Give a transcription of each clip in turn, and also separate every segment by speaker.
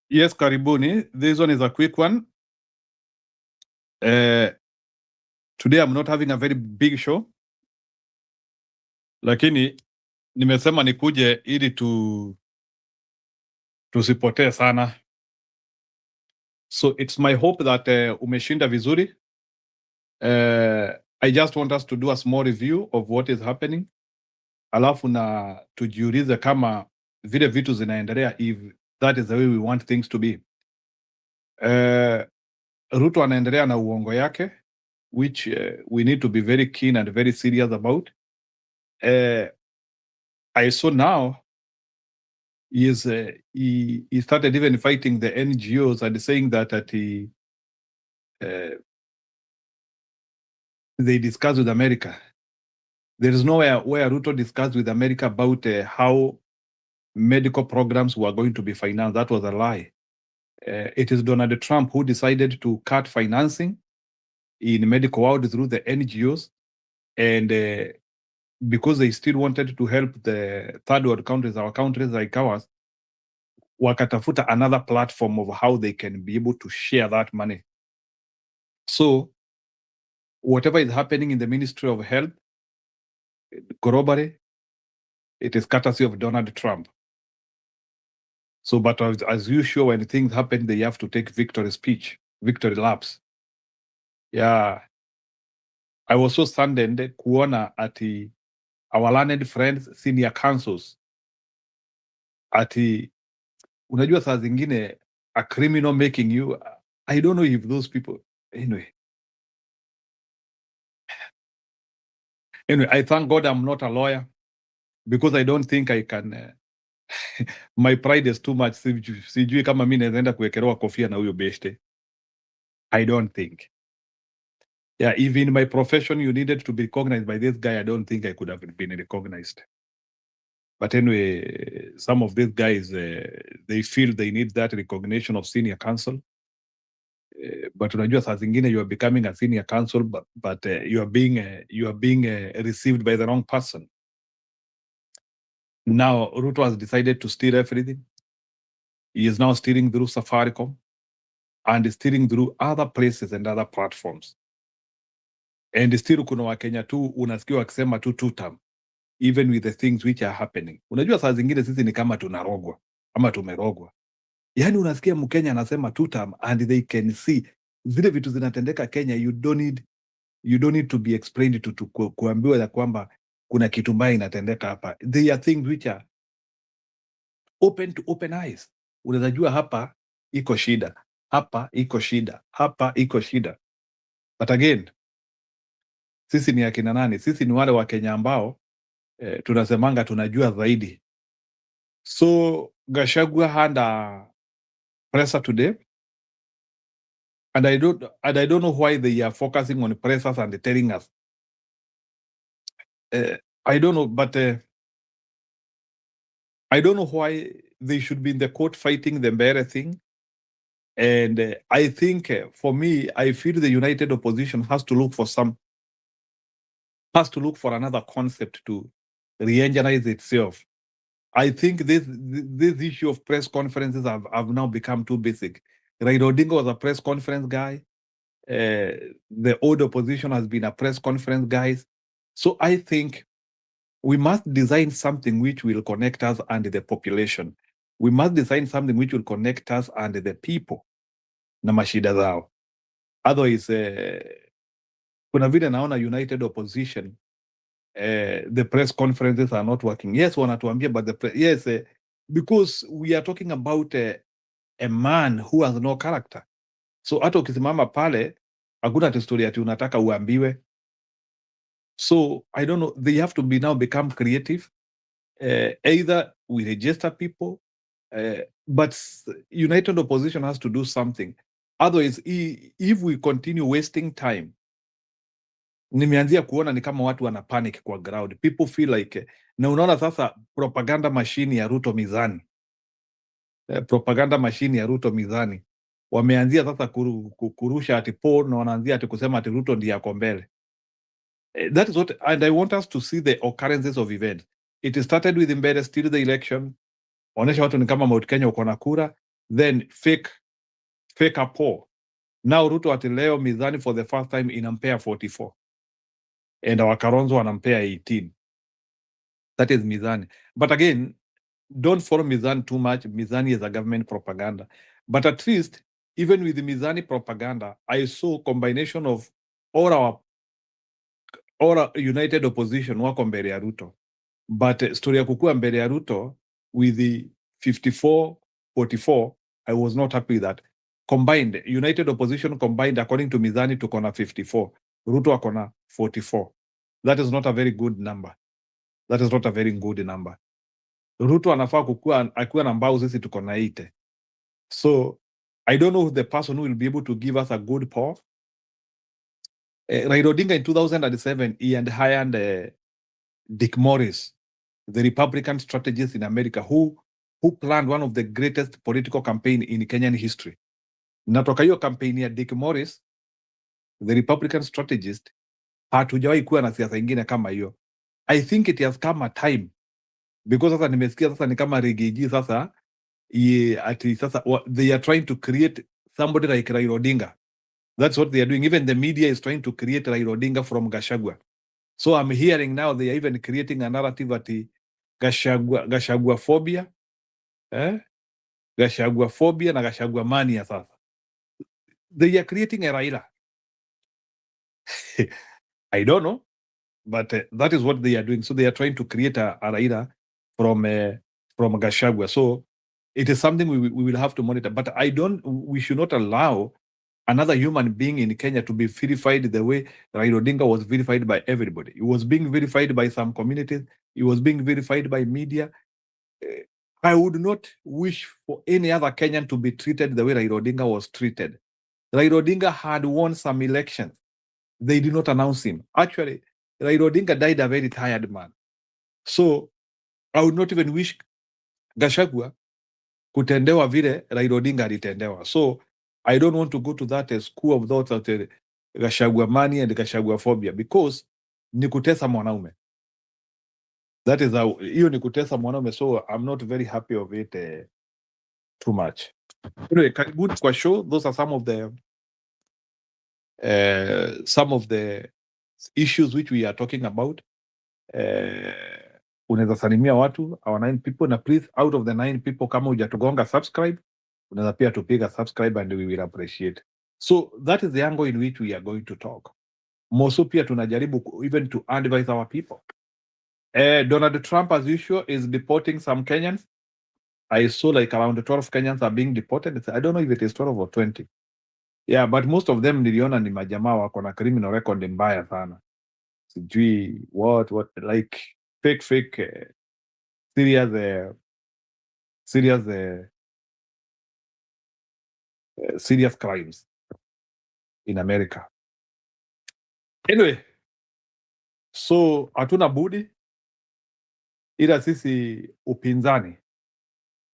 Speaker 1: Yes, karibuni. This one is a quick one. Today I'm not having a very big show, lakini nimesema nikuje ili tusipotee sana. So it's my hope that umeshinda vizuri. I just want us to do a small review of what is happening, alafu na tujiulize kama vile vitu zinaendelea, if that is the way we want things to be. Ruto anaendelea na uongo yake, which we need to be very keen and very serious about. I saw now he started even fighting the NGOs and saying that they discuss with America. There is nowhere where Ruto discussed with America about how medical programs were going to be financed. That was a lie. It is Donald Trump who decided to cut financing in medical world through the NGOs, and because they still wanted to help the third world countries, our countries like ours, wakatafuta another platform of how they can be able to share that money. So whatever is happening in the Ministry of Health, corroborate, it is courtesy of Donald Trump. So, but as usual, when things happen, they have to take victory speech, victory laps. Yeah. I was so saddened kuona ati our learned friends, senior counsels, ati unajua saa zingine a criminal making you, I don't know if those people, anyway, I thank God I'm not a lawyer, because I don't think I can my pride is too much. Sijui kama mi naenda kuwekelewa kofia na huyo beshte. I don't think. Yeah, if in my profession you needed to be recognized by this guy, I don't think I could have been recognized. But anyway, some of these guys, they feel they need that recognition of senior counsel. But unajua saa zingine you are becoming a senior counsel, but you are being received by the wrong person. Now Ruto has decided to steal everything. He is now stealing through Safaricom and stealing through other places and other platforms. And still kuna Wakenya tu unasikia wakisema tu two-term, even with the things which are happening. Unajua saa zingine sisi ni kama tunarogwa ama tumerogwa. Yani unasikia Mkenya anasema two-term and they can see zile vitu zinatendeka Kenya. You don't need to be explained to kuambiwa ya kwamba kuna kitu mbaya inatendeka hapa. They are things which are open to open eyes. Unaweza jua hapa iko shida, hapa iko shida, hapa iko shida. But again, sisi ni akina nani? Sisi ni wale wa Kenya ambao tunasemanga tunajua zaidi. So Gachagua had a presser today, and I don't know why they are focusing on pressers and telling us. I don't know, but I don't know why they should be in the court fighting the Mbere thing. And I think for me, I feel the united opposition has to look for another concept to re-energize itself. I think this issue of press conferences have now become too basic. Raila Odinga was a press conference guy. The old opposition has been a press conference guys. So I think we must design something which will connect us and the population. We must design something which will connect us and the people na mashida zao. Otherwise, kuna vile naona united opposition, the press conferences are not working. Yes, wanatuambia, but because we are talking about a man who has no character. So hata ukisimama pale hakuna historia ati unataka uambiwe. So I don't know, they have to become creative. Either we register people, but united opposition has to do something. Otherwise, if we continue wasting time, nimeanzia kuona ni kama watu wana panic kwa ground. People feel like, na unaona sasa propaganda machine ya Ruto mizani. Propaganda machine ya Ruto mizani. Wameanzia sasa kurusha ati poll na wanaanzia ati kusema ati Ruto ndiye ako mbele. That is what, and I want us to see the occurrences of events. It started with Mbere, still the election. Onesha watu ni kama Mount Kenya uko na kura. then fake a poor. Now Ruto ati leo mizani for the first time inampea 44 and our Kalonzo anampea 18. That is mizani. But again, don't follow mizani too much. Mizani is a government propaganda. But at least, even with the mizani propaganda, I saw combination of all our united opposition wako mbele ya Ruto. But story ya kukua mbele ya Ruto with the 54-44, I was not happy with that. Combined, united opposition combined, according to mizani, tuko na 54. Ruto ako na 44. That is not a very good number. That is not a very good number. Ruto anafaa kukua akiwa na mbao, sisi tuko na 80. So I don't know the person who will be able to give us a good poll. Raila Odinga in 2007, he had hired Dick Morris, the Republican strategist in America, who planned one of the greatest political campaign in Kenyan history. Natoka hiyo campaign ya Dick Morris, the Republican strategist, hatujawahi kuwa na siasa ingine kama hiyo. I think it has come a time, because sasa nimesikia sasa ni kama Rigiji sasa, ati sasa they are trying to create somebody like Raila Odinga. That's what they are doing. Even the media is trying to create Raila Odinga from Gachagua. So I'm hearing now they are even creating a narrative at Gachagua phobia, Gachagua phobia na Gachagua mania sasa. They are creating a Raila. I don't know, but that is what they are doing. So they are trying to create a Raila from Gachagua. So it is something we will have to monitor. But we should not allow another human being in Kenya to be verified the way Raila Odinga was verified by everybody. He was being verified by some communities. He was being verified by media. I would not wish for any other Kenyan to be treated the way Raila Odinga was treated. Raila Odinga had won some elections. They did not announce him. Actually, Raila Odinga died a very tired man. So I would not even wish Gachagua kutendewa vile Raila Odinga alitendewa. So I don't want to go to that school of thought that Gachagua mania and Gachagua phobia, because ni kutesa mwanaume. That is how, hiyo ni kutesa mwanaume. So I'm not very happy of it too much. Anyway, karibuni kwa show. Those are some of the issues which we are talking about. Unaweza salimia watu, our 9 people, na please, out of the 9 people, kama hujatugonga subscribe, unaweza pia tupiga subscribe and we will appreciate. So that is the angle in which we are going to talk. Moso pia tunajaribu even to advise our people. Donald Trump, as usual, is deporting some Kenyans. I saw like around 12 Kenyans are being deported. I don't know if it is 12 or 20. Yeah, but most of them niliona ni majamaa wako na criminal record mbaya sana. Sijui what like fake serious crimes in America. Anyway, so hatuna budi, ila sisi upinzani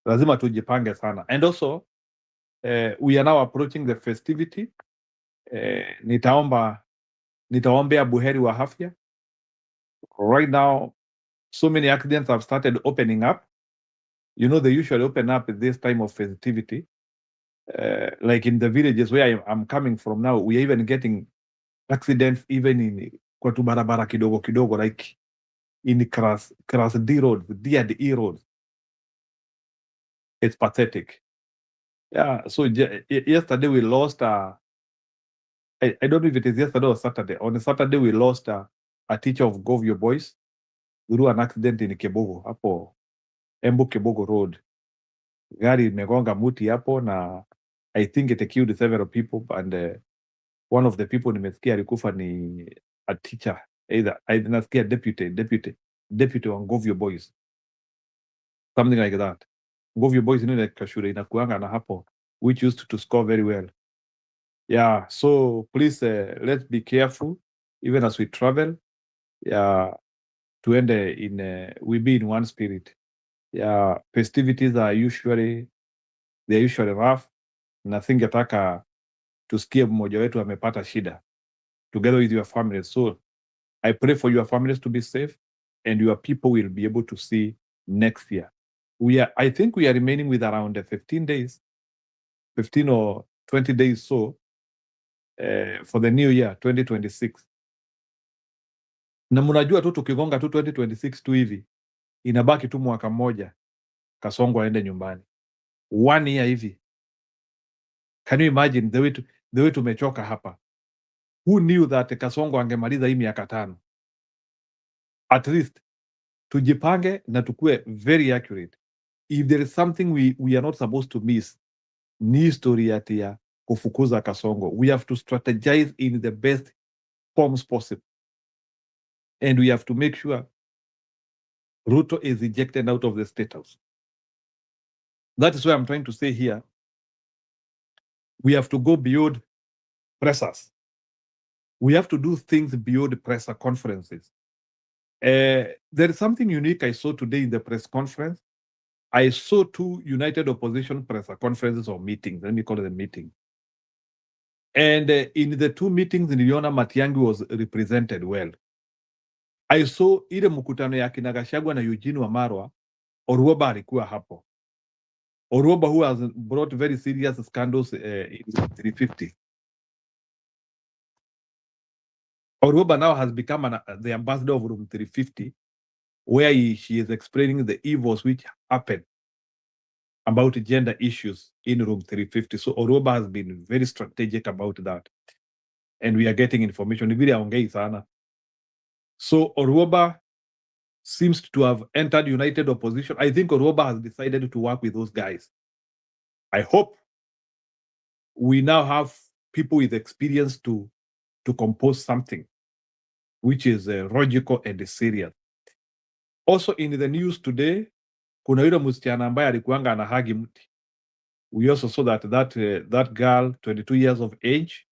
Speaker 1: lazima tujipange sana. And also we are now approaching the festivity. Nitaombea buheri wa afya. Right now, so many accidents have started opening up. You know, they usually open up at this time of festivity. Like in the villages where I'm coming from now, we are even getting accidents even in kwa tu barabara kidogo kidogo, like in class D roads, D and E roads. It's pathetic. Yeah, so yesterday we lost I don't know if it is yesterday or Saturday. On a Saturday we lost a teacher of Govio Boys through an accident in Kebogo, hapo Embu Kebogo Road. Gari imegonga muti hapo na I think it killed several people, and one of the people nimesikia alikufa ni a teacher, either nasikia deputy wa Govio Boys, something like that. Govio Boys ni like shule inakuanga na hapo, which used to score very well. Yeah, so please let's be careful even as we travel. Yeah, tuende we be in one spirit. Yeah, festivities are usually rough. Nasingetaka tusikie mmoja wetu amepata shida, together with your families. So I pray for your families to be safe, and your people will be able to see next year. I think we are remaining with around 15 days 15 or 20 days so for the new year 2026. Na mnajua tu tukigonga tu 2026 tu hivi inabaki tu mwaka mmoja Kasongo aende nyumbani. 1 year hivi. Can you imagine the way tumechoka hapa? Who knew that Kasongo angemaliza hii miaka 5? At least tujipange na tukue very accurate. If there is something we are not supposed to miss, ni history ya kufukuza Kasongo. We have to strategize in the best forms possible. And we have to make sure Ruto is ejected out of the State House. That is why I'm trying to say here, we have to go beyond pressers. We have to do things beyond presser conferences. There is something unique I saw today in the press conference. I saw 2 united opposition presser conferences or meetings. Let me call it a meeting. And in the 2 meetings, niliona Matiang'i was represented well. I saw ile mkutano ya kina Gachagua na Eugene Wamalwa, Oruoba alikuwa hapo. Oruoba, who has brought very serious scandals in 350. Oruoba now has become the ambassador of Room 350, where she is explaining the evils which happened about gender issues in Room 350. So Oruoba has been very strategic about that. And we are getting information. Ni vile haongei sana. So Oruoba seems to have entered united opposition. I think Oruoba has decided to work with those guys. I hope we now have people with experience to compose something which is logical and serious. Also in the news today, kuna yule msichana ambaye alikuanga anahagi mti. We also saw that girl, 22 years of age,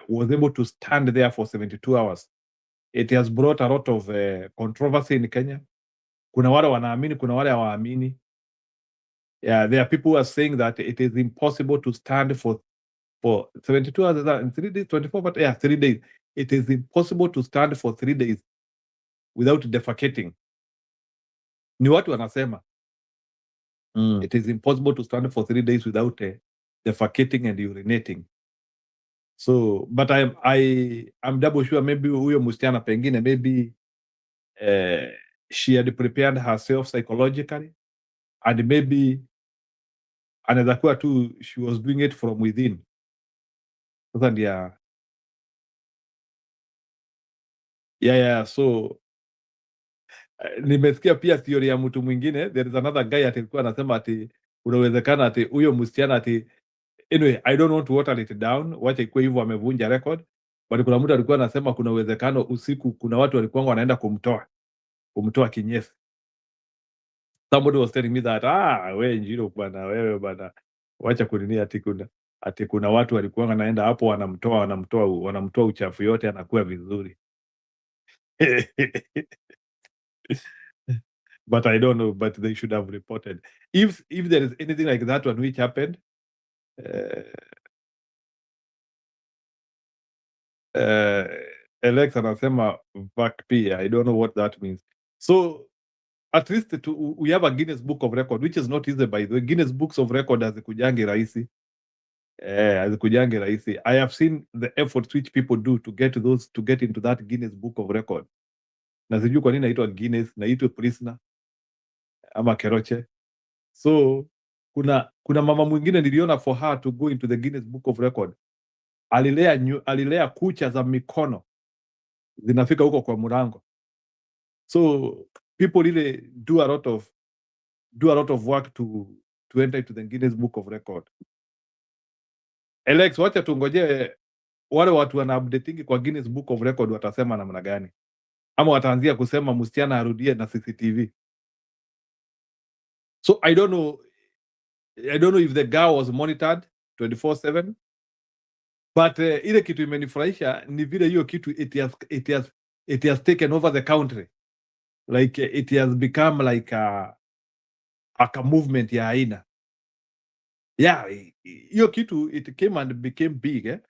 Speaker 1: was able to stand there for 72 hours. It has brought a lot of controversy in Kenya. Kuna wale wanaamini, kuna wale hawaamini. Yeah, there are people who are saying that it is impossible to stand for 72 hours, in 3 days, 24, but yeah, 3 days. It is impossible to stand for 3 days without defecating. Ni watu wanasema. It is impossible to stand for 3 days without defecating and urinating. So, but I'm double sure maybe huyo msichana pengine maybe she had prepared herself psychologically and maybe anaweza kuwa tu she was doing it from within. Sasa ndia yeah, so nimesikia pia theory ya mtu mwingine. There is another guy alikuwa anasema ati unawezekana ati huyo msichana ati, anyway, I don't want to water it down, wacha ikuwe hivyo amevunja record, but kuna mtu alikuwa anasema kuna uwezekano usiku kuna watu walikuwa wanaenda kumtoa kinyesi. Somebody was telling me that we Njiro bwana, wewe bwana, wacha kunini ati kuna watu walikuwa wanaenda hapo wanamtoa uchafu yote anakuwa vizuri. But I don't know, but they should have reported. If there is anything like that one which happened, Alex anasema VACP, I don't know what that means. So at least we have a Guinness Book of Record, which is not easy by the way. Guinness Books of Record hazikujangi rahisi. Hazikujangi rahisi. I have seen the efforts which people do to get into that Guinness Book of Record. Na sijui kwa nini naitwa Guinness, naitwa prisoner ama Keroche. So kuna mama mwingine niliona, for her to go into the Guinness Book of Record, alilea kucha za mikono zinafika huko kwa mlango. So people really do a lot of work to enter into the Guinness Book of Record. Alex, wacha tungoje wale watu wana updating kwa Guinness Book of Record watasema namna gani, ama wataanzia kusema msichana arudie na CCTV. So I don't know if the girl was monitored 24/7, but ile kitu imenifurahisha ni vile hiyo kitu it has taken over the country, like it has become like a movement ya aina. Yeah, hiyo kitu it came and became big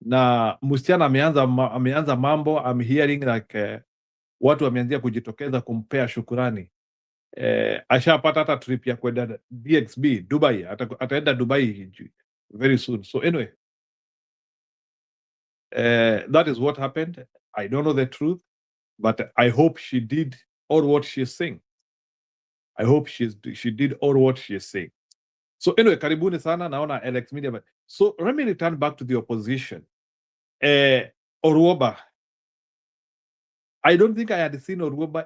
Speaker 1: na msichana ameanza mambo. I'm hearing like watu wameanzia kujitokeza kumpea shukurani ashapata hata trip ya kwenda DXB Dubai, ataenda Dubai very soon. So anyway, that is what happened. I don't know the truth, but I hope she did all what she's saying. I hope she did all what she's saying. So anyway, karibuni sana, naona Alex Media. So let me return back to the opposition. Oruoba, I don't think I had seen Oruoba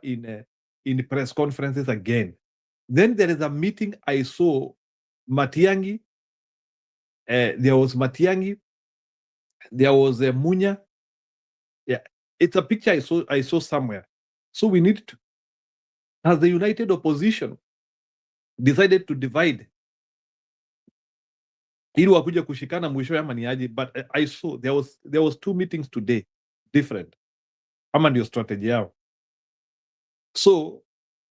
Speaker 1: in press conferences again. Then there is a meeting I saw Matiangi. There was Matiangi. There was Munya. Yeah, it's a picture I saw somewhere. So we need to, as the united opposition decided to divide ili wakuja kushikana mwisho ama ni aje, but I saw there was two meetings today different, ama ndio strategy yao. So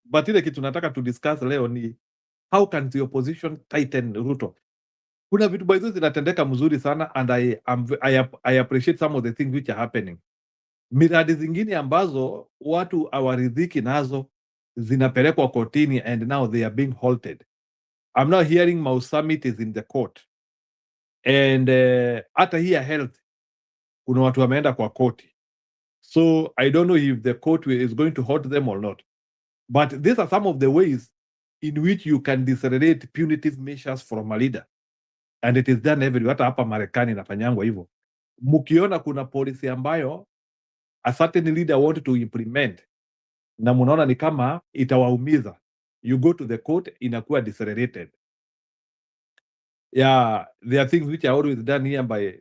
Speaker 1: but ile kitu nataka to discuss leo ni how can the opposition tighten Ruto. Kuna vitu by the way zinatendeka mzuri sana, and I appreciate some of the things which are happening. Miradi zingine ambazo watu hawaridhiki nazo zinapelekwa kotini and now they are being halted. I'm now hearing Mau Summit is in the court, and hata hii ya health kuna watu wameenda kwa koti, so I don't know if the court is going to halt them or not, but these are some of the ways in which you can decelerate punitive measures from a leader, and it is done everywhere. Hata hapa Marekani inafanyangwa hivyo. Mkiona kuna policy ambayo a certain leader want to implement na munaona ni kama itawaumiza, you go to the court, inakuwa decelerated. Yeah, there are things which are always done here by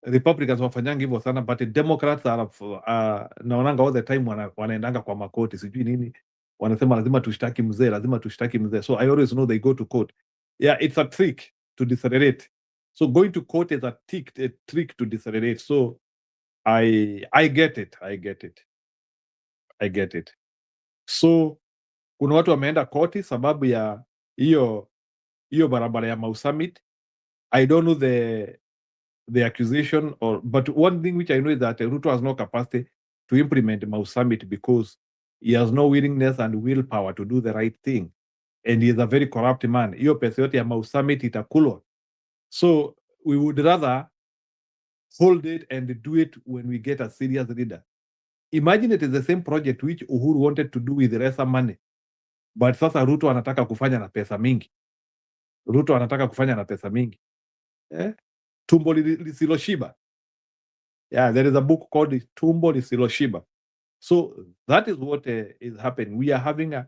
Speaker 1: Republicans, wafanyanga hivyo sana, but Democrats are naonanga all the time wanaendanga kwa makoti, sijui nini, wanasema lazima tushtaki mzee, lazima tushtaki mzee. So I always know they go to court. Yeah, it's a trick to decelerate. So going to court is a trick to decelerate. So I get it. I get it. So kuna watu wameenda koti sababu ya hiyo barabara ya Mau Summit. I don't know the accusation, but one thing which I know is that Ruto has no capacity to implement Mau Summit because he has no willingness and willpower to do the right thing, and he is a very corrupt man. Hiyo pesa yote ya Mau Summit itakulwa. So we would rather hold it and do it when we get a serious leader. Imagine it is the same project which Uhuru wanted to do with lesser money, but sasa Ruto anataka kufanya na pesa mingi. Tumbo lisiloshiba. Yeah, there is a book called Tumbo Lisiloshiba. So that is what is happening. We are having a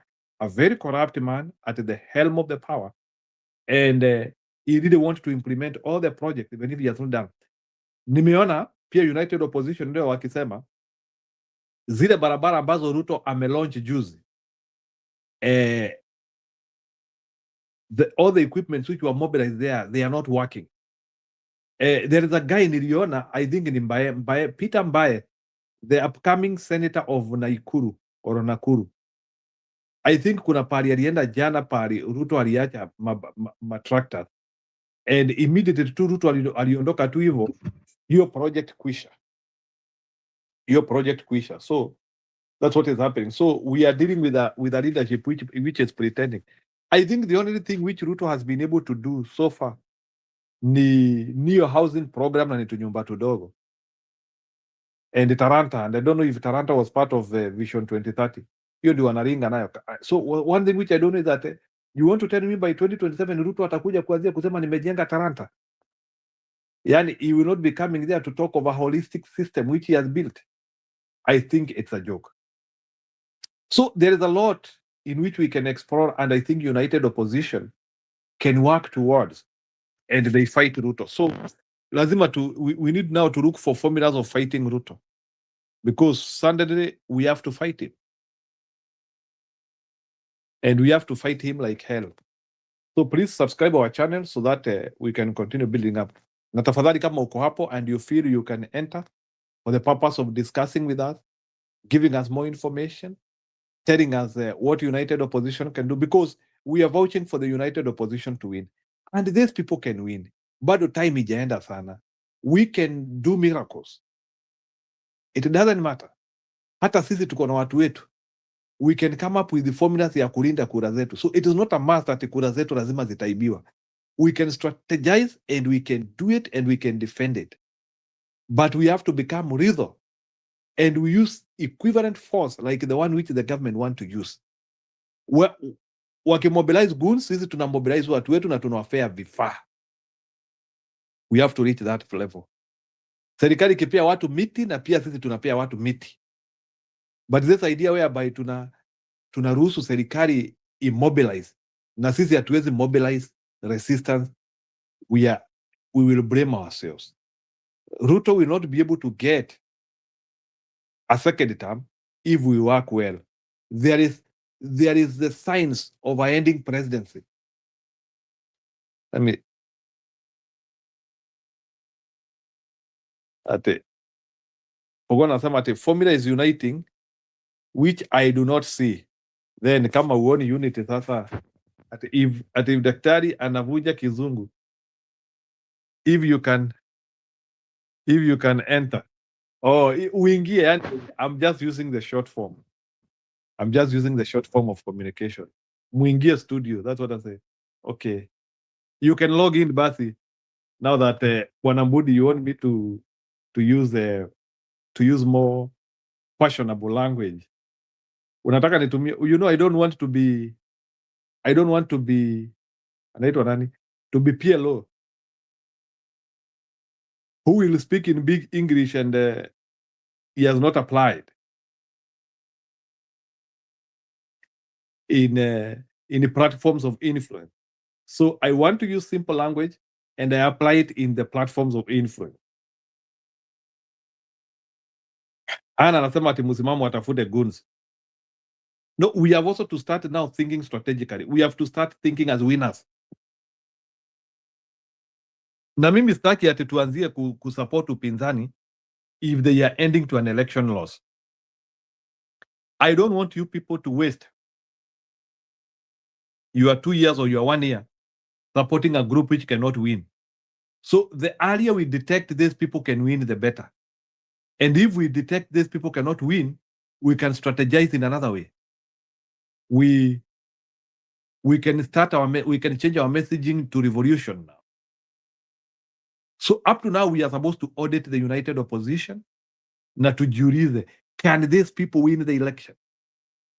Speaker 1: very corrupt man at the helm of the power, and he really wants to implement all the projects even if he has not done. Nimeona pia United Opposition ndio wakisema zile barabara ambazo Ruto amelaunch juzi, all the equipments which were mobilized there, they are not working. There is a guy niliona, I think ni Mbaye, Peter Mbaye, the upcoming senator of Nakuru. I think kuna pari alienda jana, pari Ruto aliacha tractor, and immediately tu Ruto aliondoka tu hivyo, hiyo project kwisha. So that's what is happening. So we are dealing with a leadership which is pretending. I think the only thing which Ruto has been able to do so far ni housing program na ni tunyumba tudogo, and Taranta, and I don't know if Taranta was part of the Vision 2030. Hiyo ndio wanaringa nayo. So one thing which I don't know is that you want to tell me by 2027 Ruto atakuja kuanzia kusema nimejenga Taranta? Yani he will not be coming there to talk of a holistic system which he has built. I think it's a joke. So there is a lot in which we can explore, and I think United Opposition can work towards, and they fight Ruto. So lazima we need now to look for formulas of fighting Ruto, because Sunday we have to fight him, and we have to fight him like hell. So please subscribe our channel so that we can continue building up. Na tafadhali kama uko hapo and you feel you can enter for the purpose of discussing with us, giving us more information, telling us what United Opposition can do, because we are vouching for the United Opposition to win, and these people can win. Bado time ijaenda sana. We can do miracles. It doesn't matter. Hata sisi tuko na watu wetu. we can come up with the formulas ya kulinda kura zetu. So it is not a must that kura zetu lazima zitaibiwa. We can strategize and we can do it and we can defend it. But we have to become real and we use equivalent force like the one which the government want to use. Wakimobilize goons, sisi tunamobilize watu wetu na tunawapea vifaa. We have to reach that level. Serikali ikipea watu miti na pia sisi tunapea watu miti. But this idea whereby tunaruhusu serikali immobilize na sisi hatuwezi mobilize resistance, we will blame ourselves. Ruto will not be able to get a second term if we work well. There is the signs of a ending presidency. I mean, nasema ati formula is uniting which I do not see. Then kama uoni unity sasa, ati if daktari anavuja kizungu, if you can enter uingie, yani I'm just using the short form. I'm just using the short form of communication. Muingie studio, that's what I say. Okay, you can log in basi. Now that Bwana Mbudi, you want me to use more fashionable language. Unataka nitumie, I don't want to be anaitwa nani? To be PLO. Who will speak in big English and he has not applied in the platforms of influence. So I want to use simple language and I apply it in the platforms of influence. Ana anasema ati msimamo atafute goons. No, we have also to start now thinking strategically. We have to start thinking as winners. Na mimi sitaki ati tuanzie kusupport upinzani if they are ending to an election loss. I don't want you people to waste your 2 years or your 1 year supporting a group which cannot win. So the earlier we detect these people can win, the better. And if we detect these people cannot win, we can strategize in another way. We can we can change our messaging to revolution now. So up to now, we are supposed to audit the united opposition. Na tujiulize, can these people win the election?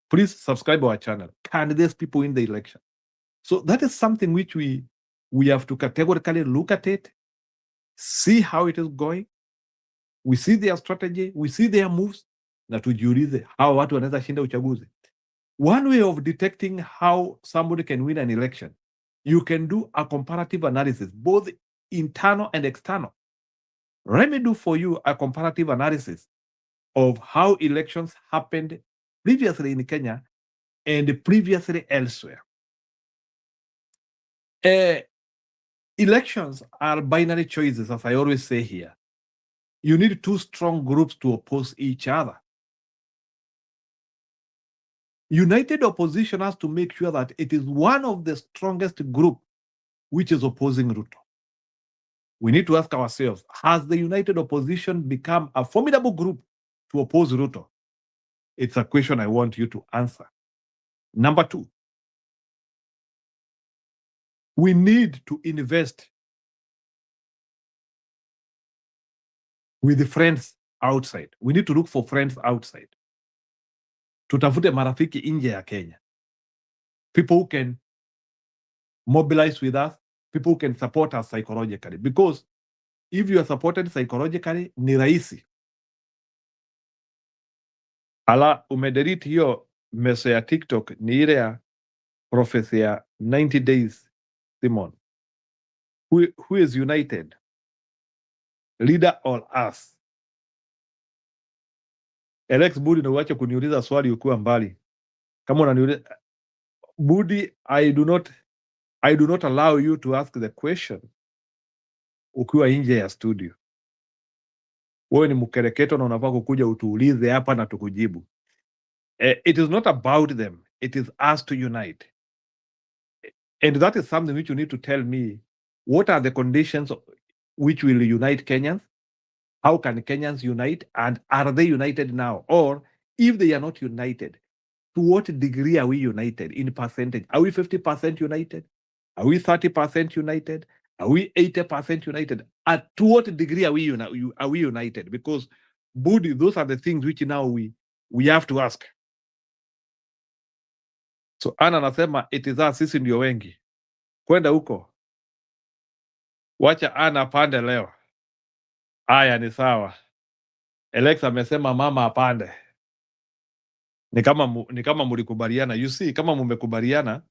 Speaker 1: Please subscribe our channel. Can these people win the election? So that is something which we have to categorically look at it, see how it is going. We see their strategy, we see their moves, na tujiulize how watu wanaweza shinda uchaguzi. One way of detecting how somebody can win an election, you can do a comparative analysis, both internal and external. Let me do for you a comparative analysis of how elections happened previously in Kenya and previously elsewhere. Elections are binary choices, as I always say here. You need two strong groups to oppose each other. United opposition has to make sure that it is one of the strongest group which is opposing Ruto. We need to ask ourselves, has the united opposition become a formidable group to oppose Ruto? It's a question I want you to answer. Number two, we need to invest with the friends outside. We need to look for friends outside. Tutafute marafiki nje ya Kenya. People who can mobilize with us, people who can support us psychologically. Because if you are supported psychologically, ni rahisi. Ala, umedelete hiyo message ya TikTok, ni ile ya prophecy ya 90 days, Simon. Who is united? Leader or us? Alex Budi, na uache kuniuliza swali ukiwa mbali. Kama unaniuliza Budi, I do not allow you to ask the question ukiwa nje ya studio. Wewe ni mkereketo na unafaa kukuja utuulize hapa na tukujibu. It is not about them, it is us to unite. And that is something which you need to tell me. What are the conditions which will unite Kenyans? How can Kenyans unite? And are they united now? Or if they are not united, to what degree are we united in percentage? Are we 50% united? Are we 30% united? Are we 80% united? To what degree are we united? Because Budi, those are the things which now we have to ask. So Ana anasema it is us, sisi ndio wengi. Kwenda huko, wacha Ana apande leo. Aya, ni sawa. Alex amesema mama apande. Ni kama mlikubaliana. You see, kama mmekubaliana,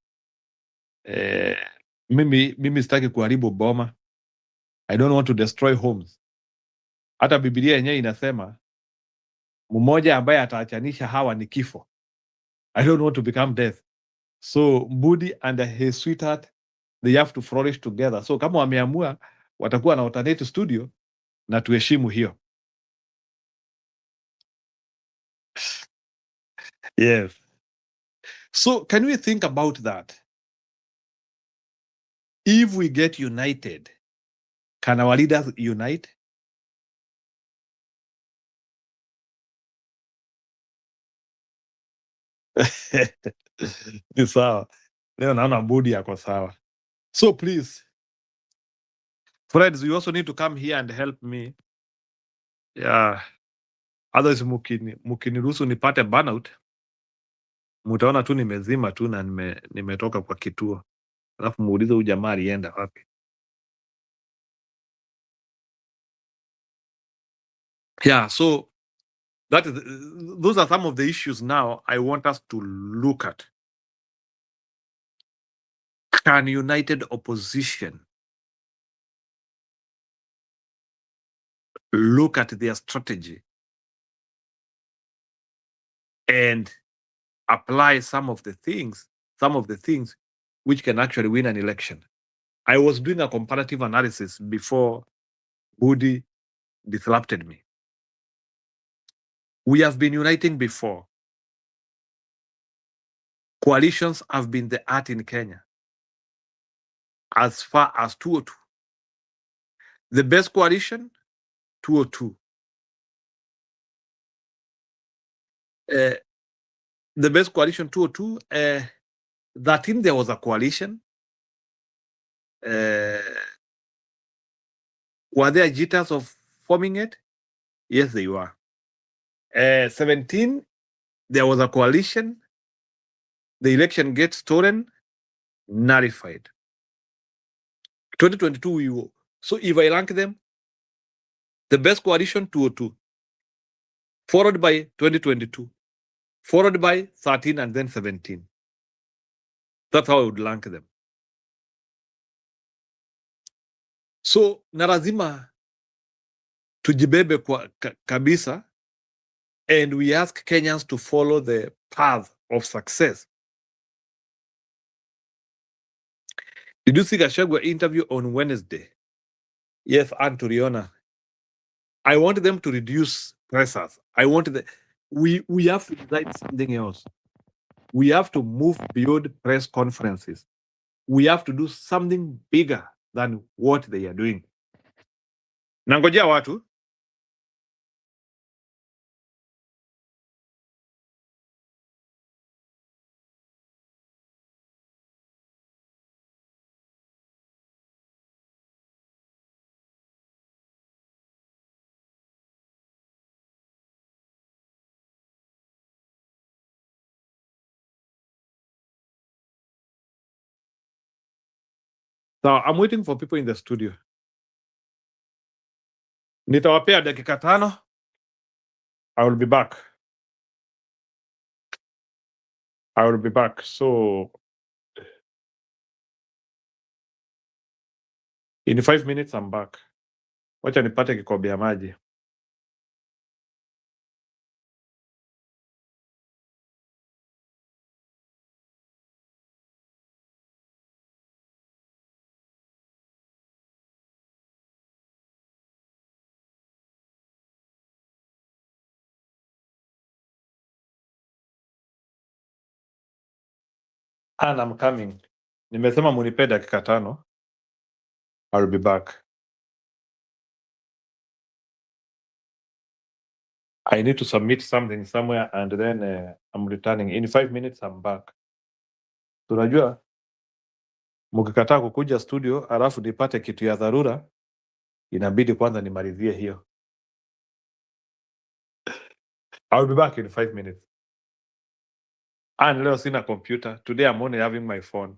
Speaker 1: mimi sitaki kuharibu boma. I don't want to destroy homes. Hata Biblia yenyewe inasema mmoja ambaye ataachanisha hawa ni kifo. I don't want to become death. So Budi and his sweetheart, they have to flourish together. So kama wameamua watakuwa na alternate studio, na tuheshimu hiyo. Yes. So can we think about that? If we get united, can our leaders unite? Ni sawa. Leo naona Budi yako sawa. So please, friends, you also need to come here and help me. Yeah. Otherwise mukiniruhusu nipate burnout, mutaona tu nimezima tu na nimetoka kwa kituo. Alafu muulize huyu jamaa alienda wapi. Yeah, so those are some of the issues now I want us to look at. Can united opposition look at their strategy and apply some of the things which can actually win an election? I was doing a comparative analysis before Budi disrupted me. We have been uniting before. Coalitions have been the art in Kenya as far as 202. The best coalition, 202. The best coalition, 202. 13, there was a coalition. Were there jitters of forming it? Yes, they were. 17, there was a coalition. The election gets stolen, nullified. 2022, so if I rank them, the best coalition, 202, followed by 2022, followed by 13, and then 17. That's how I would rank them. So na lazima tujibebe kwa kabisa, and we ask Kenyans to follow the path of success. Did you see Gachagua interview on Wednesday? Yes, and Turiona. I want them to reduce pressures. We have to decide something else. We have to move beyond press conferences. We have to do something bigger than what they are doing. Nangojea watu. So I'm waiting for people in the studio. Nitawapea dakika 5. I will be back. So in 5 minutes I'm back. Wacha nipate kikombe ya maji. And I'm coming. Nimesema munipe dakika 5. I'll be back. I need to submit something somewhere and then I'm returning. In 5 minutes I'm back. Tunajua mkikataa kukuja studio alafu nipate kitu ya dharura, inabidi kwanza nimalizie hiyo. I'll be back in 5 minutes. And leo sina computer. Today I'm only having my phone.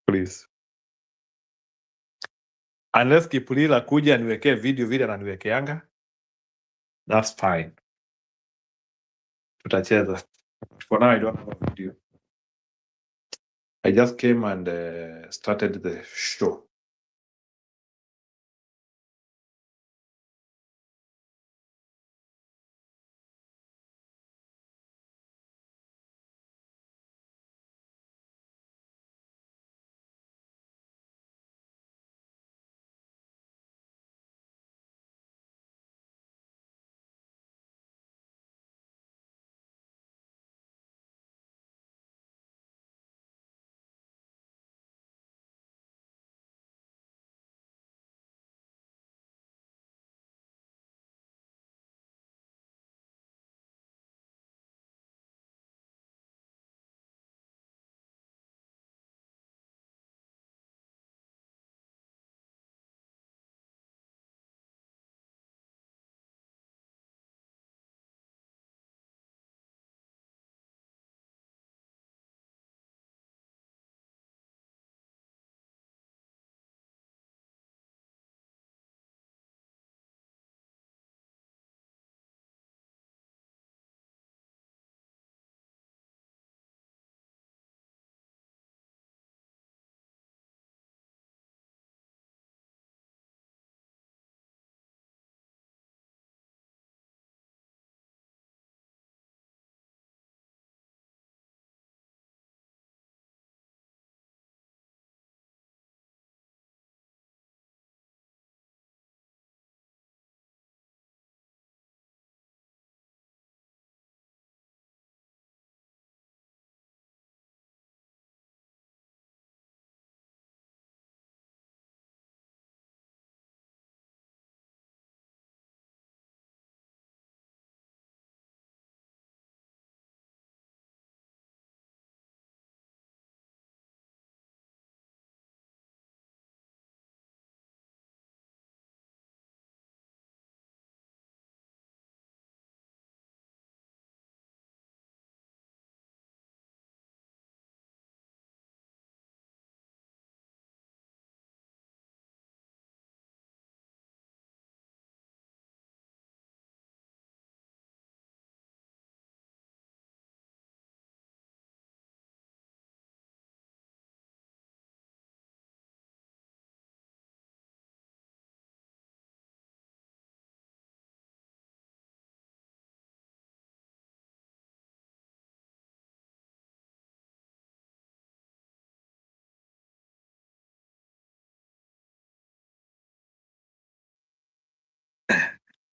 Speaker 1: Please. Unless Kipulila kuja niwekee video vile ananiwekeanga, that's fine. Tutacheza. For now I don't have a video. I just came and started the show.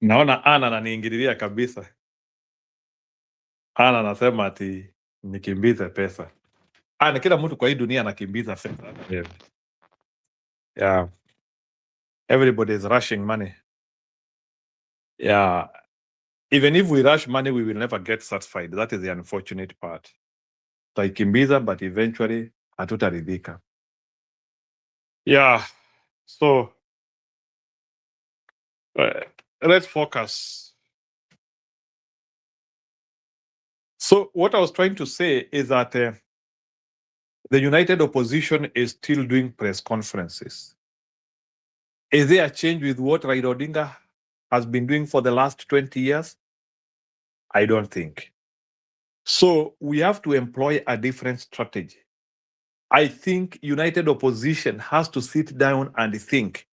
Speaker 1: Naona Ana ananiingililia kabisa. Ana anasema ati nikimbize pesa. Ana, kila mtu kwa hii dunia anakimbiza pesa. Yeah. Everybody is rushing money. Yeah. Even if we rush money, we will never get satisfied. That is the unfortunate part. Taikimbiza, but eventually hatutaridhika. Yeah. So let's focus. So what I was trying to say is that the united opposition is still doing press conferences. Is there a change with what Raila Odinga has been doing for the last 20 years? I don't think. So we have to employ a different strategy. I think united opposition has to sit down and think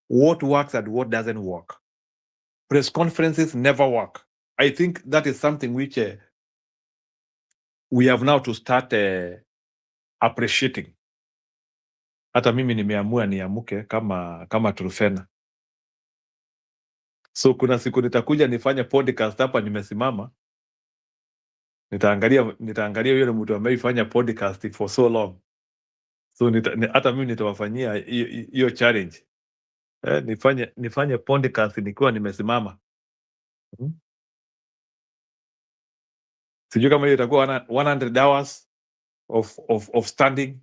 Speaker 1: what works and what doesn't work. Press conferences never work. I think that is something which we have now to start appreciating. Hata mimi nimeamua niamuke kama Trufena. So kuna siku nitakuja nifanye podcast hapa nimesimama. Nitaangalia yule mtu ameifanya podcast for so long. So hata mimi nitawafanyia hiyo challenge. nifanye podcast nikiwa nimesimama. Sijui kama hiyo itakuwa 100 hours of standing.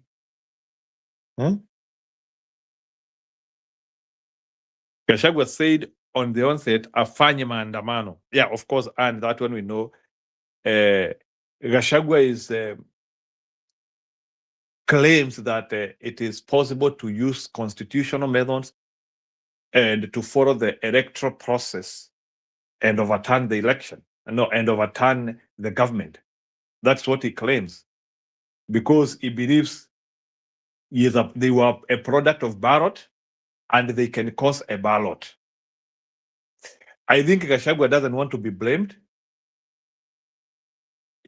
Speaker 1: Gachagua said on the onset afanye maandamano. Yeah, of course, and that one we know. Gachagua is claims that it is possible to use constitutional methods and to follow the electoral process and overturn the election. No, and overturn the government. That's what he claims, because he believes they were a product of ballot and they can cause a ballot. I think Gachagua doesn't want to be blamed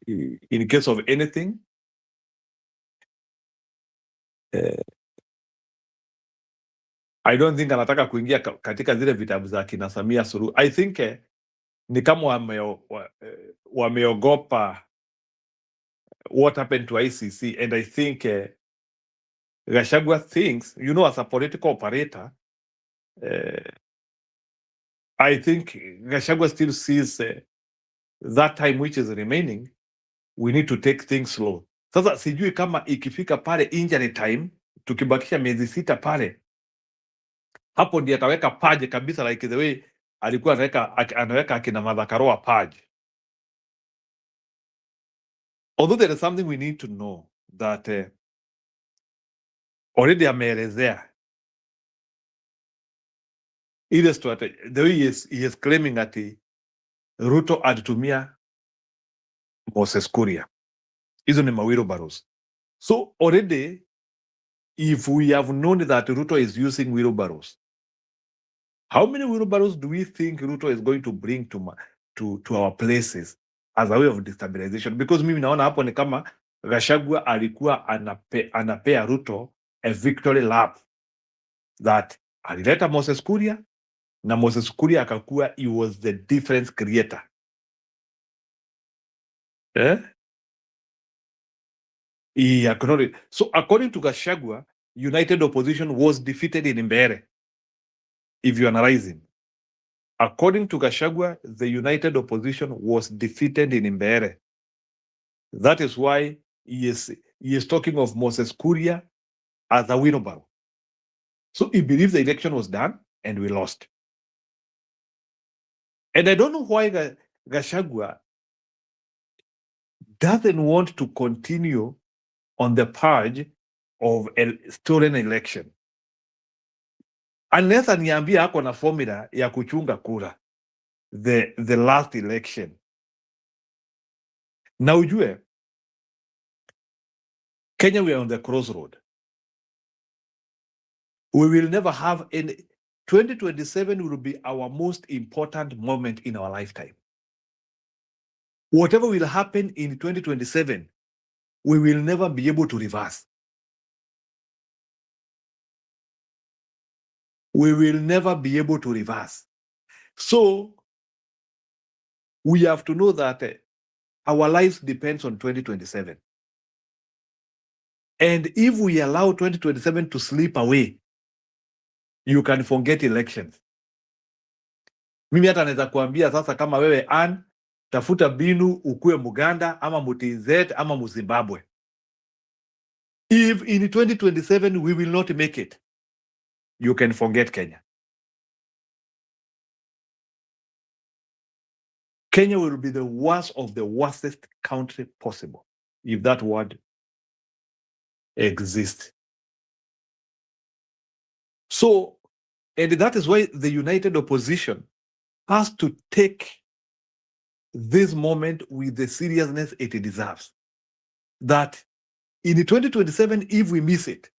Speaker 1: in case of anything. I don't think anataka kuingia katika zile vitabu za kina Samia Suluhu. I think ni kama wameogopa what happened to ICC, and I think Gachagua thinks, as a political operator, I think Gachagua still sees that time which is remaining, we need to take things slow. Sasa sijui kama ikifika pale injury time, tukibakisha miezi 6 pale, hapo ndiye ataweka paje kabisa, like the way alikuwa anaweka akina Martha Karua paje. Although there is something we need to know that already ameelezea ile strategy, the way he is claiming ati Ruto alitumia Moses Kuria, hizo ni wheelbarrows. So already, if we have known that Ruto is using wheelbarrows, how many wheelbarrows do we think Ruto is going to bring to our places as a way of destabilization? Because mimi naona hapo ni kama Gachagua alikuwa anapea Ruto a victory lap, that alileta Moses Kuria na Moses Kuria akakuwa he was the difference creator. He acknowledged. So according to Gachagua, United Opposition was defeated in Mbeere. If you analyze him, according to Gachagua, the United Opposition was defeated in Mbeere. That is why he is talking of Moses Kuria as a wheelbarrow. So he believes the election was done and we lost. And I don't know why Gachagua doesn't want to continue on the purge of a stolen election, unless aniambia ako na formula ya kuchunga kura the last election. Na ujue Kenya, we are on the crossroad. We will never have any. 2027 will be our most important moment in our lifetime. Whatever will happen in 2027, we will never be able to reverse. We will never be able to reverse. So we have to know that our lives depends on 2027. And if we allow 2027 to slip away, you can forget elections. Mimi hata naweza kuambia sasa, kama wewe tafuta binu ukue Muganda ama MTZ ama Muzimbabwe. If in 2027 we will not make it, you can forget Kenya. Kenya will be the worst of the worstest country possible, if that word exists. So, and that is why the United Opposition has to take this moment with the seriousness it deserves. That in 2027, if we miss it,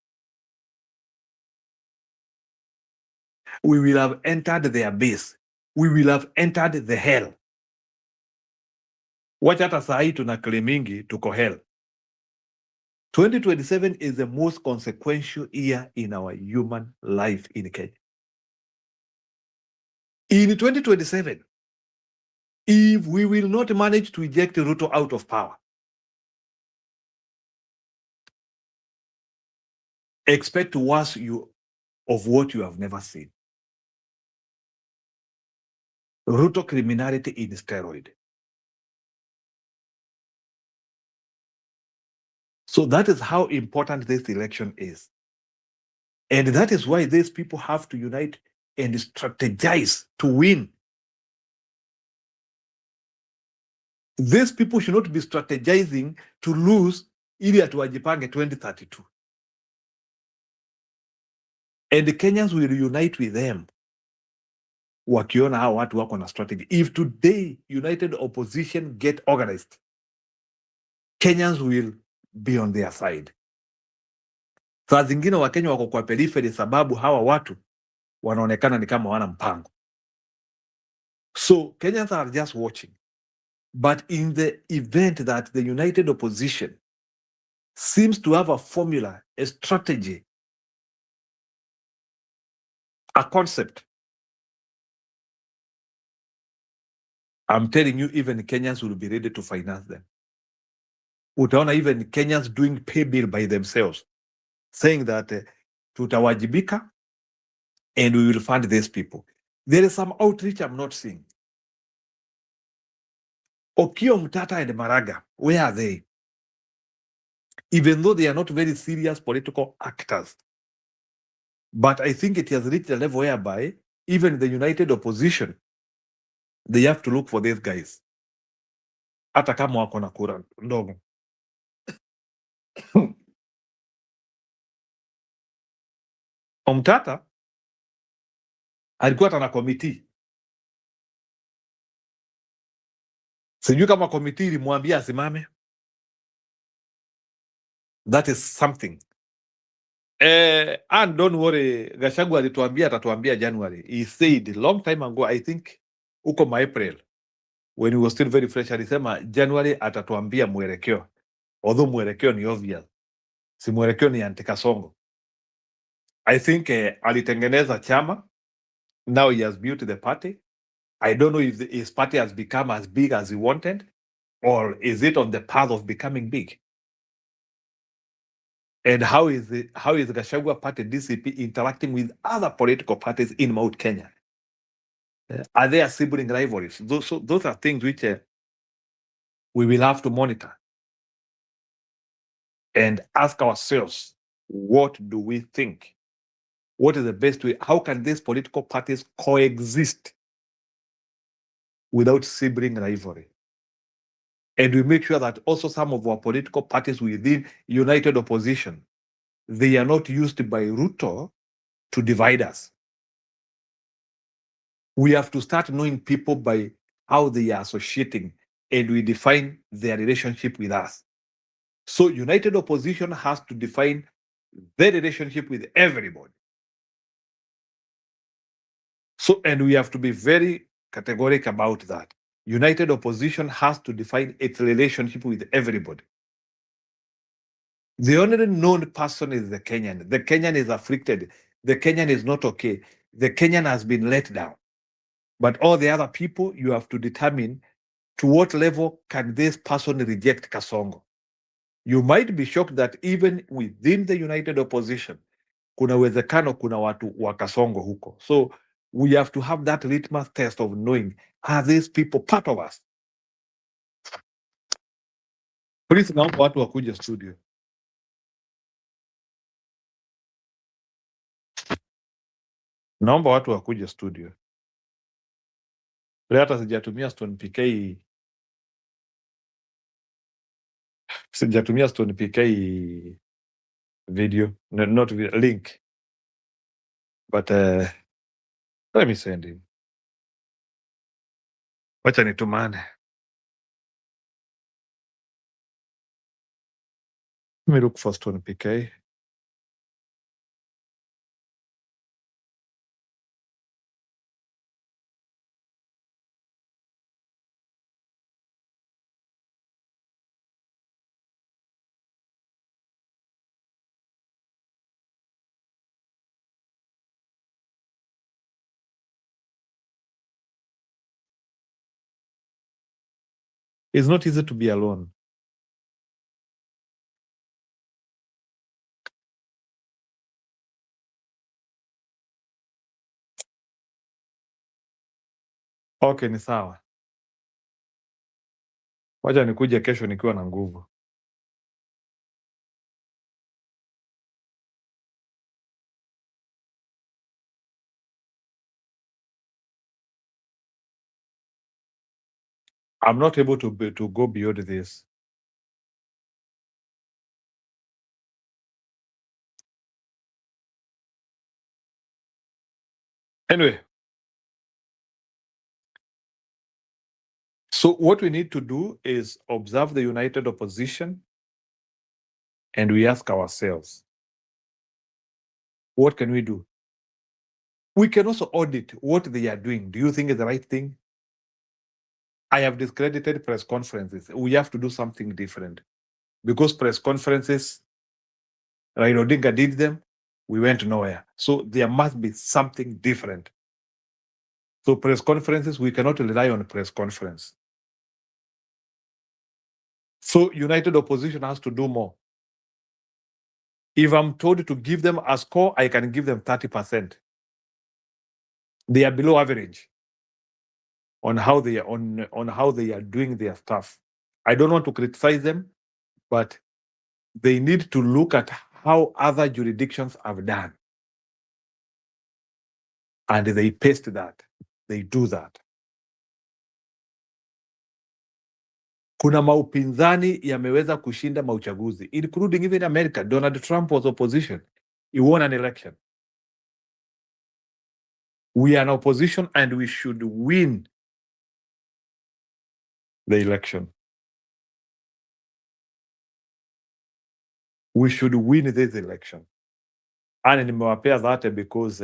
Speaker 1: we will have entered their base. We will have entered the hell. Wacha hata saa hii tuna claimingi tuko hell. 2027 is the most consequential year in our human life in Kenya. In 2027, if we will not manage to eject Ruto out of power, expect worse of what you have never seen. Ruto criminality in steroid. So that is how important this election is. And that is why these people have to unite and strategize to win. These people should not be strategizing to lose ili atuwajipange 2032. And the Kenyans will unite with them wakiona hao watu wako na strategy. If today united opposition get organized, Kenyans will be on their side. Saa zingine Wakenya wako kwa periphery sababu hawa watu wanaonekana ni kama wana mpango. So Kenyans are just watching. But in the event that the united opposition seems to have a formula, a strategy, a concept, I'm telling you, even Kenyans will be ready to finance them. Utaona even Kenyans doing pay bill by themselves, saying that tutawajibika and we will fund these people. There is some outreach I'm not seeing. Okio, Mtata, and Maraga, where are they? Even though they are not very serious political actors. But I think it has reached a level whereby even the united opposition, they have to look for these guys. Hata kama wako na kura ndogo. Omtata alikuwa hata na komiti. Sijui kama komiti ilimwambia asimame. That is something. And don't worry, Gachagua alituambia atatuambia January. He said long time ago, I think uko ma April, when he was still very fresh, alisema January atatuambia mwelekeo. Although mwelekeo ni obvious. Si mwelekeo ni anti-Kasongo. I think alitengeneza chama. Now he has built the party. I don't know if his party has become as big as he wanted, or is it on the path of becoming big? And how is Gachagua party DCP interacting with other political parties in Mount Kenya? Are there sibling rivalries? Those are things which we will have to monitor and ask ourselves, what do we think? What is the best way? How can these political parties coexist without sibling rivalry? And we make sure that also some of our political parties within united opposition, they are not used by Ruto to divide us. We have to start knowing people by how they are associating, and we define their relationship with us. So united opposition has to define their relationship with everybody. So, and we have to be very categoric about that. United opposition has to define its relationship with everybody. The only known person is the Kenyan. The Kenyan is afflicted. The Kenyan is not okay. The Kenyan has been let down. But all the other people, you have to determine to what level can this person reject Kasongo. You might be shocked that even within the united opposition, kuna uwezekano kuna watu wa Kasongo huko. So we have to have that litmus test of knowing, are these people part of us? Please, naomba watu wakuja studio. Naomba watu wakuja studio. Leo hata sijatumia Stone PK. Sijatumia Stone PK video, not video, link. But let me send him. Wacha nitumane. Let me look for Stone PK. It's not easy to be alone. Okay, ni sawa. Wacha nikuje kesho nikiwa na nguvu. I'm not able to go beyond this. Anyway, so what we need to do is observe the united opposition, and we ask ourselves, what can we do? We can also audit what they are doing. Do you think is the right thing? I have discredited press conferences. We have to do something different, because press conferences, Raila Odinga did them, we went nowhere. So there must be something different. So press conferences, we cannot rely on press conference. So united opposition has to do more. If I'm told to give them a score, I can give them 30%. They are below average on how they are on how they are doing their stuff. I don't want to criticize them, but they need to look at how other jurisdictions have done, and they paste that. They do that. Kuna maupinzani yameweza kushinda mauchaguzi, including even America. Donald Trump was opposition. He won an election. We are an opposition and we should win the election. We should win this election. And nimewapea that because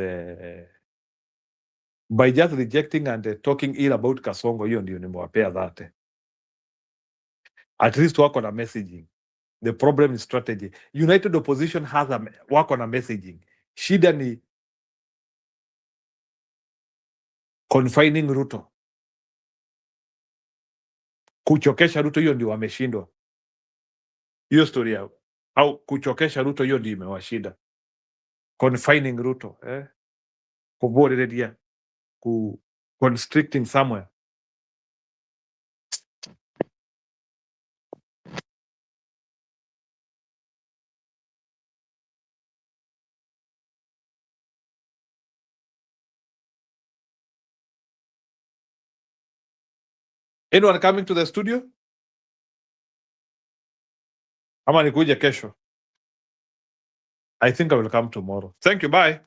Speaker 1: by just rejecting and talking ill about Kasongo, hiyo ndio nimewapea that. At least wako na messaging. The problem is strategy. United opposition has wako na messaging. Shida ni confining Ruto, kuchokesha Ruto, hiyo ndio wameshindwa. Hiyo story yao au kuchokesha Ruto, hiyo ndio imewashinda. Confining Ruto, kuborereria, constricting somewhere. Anyone coming to the studio? Ama nikuje kesho? I think I will come tomorrow. Thank you, bye.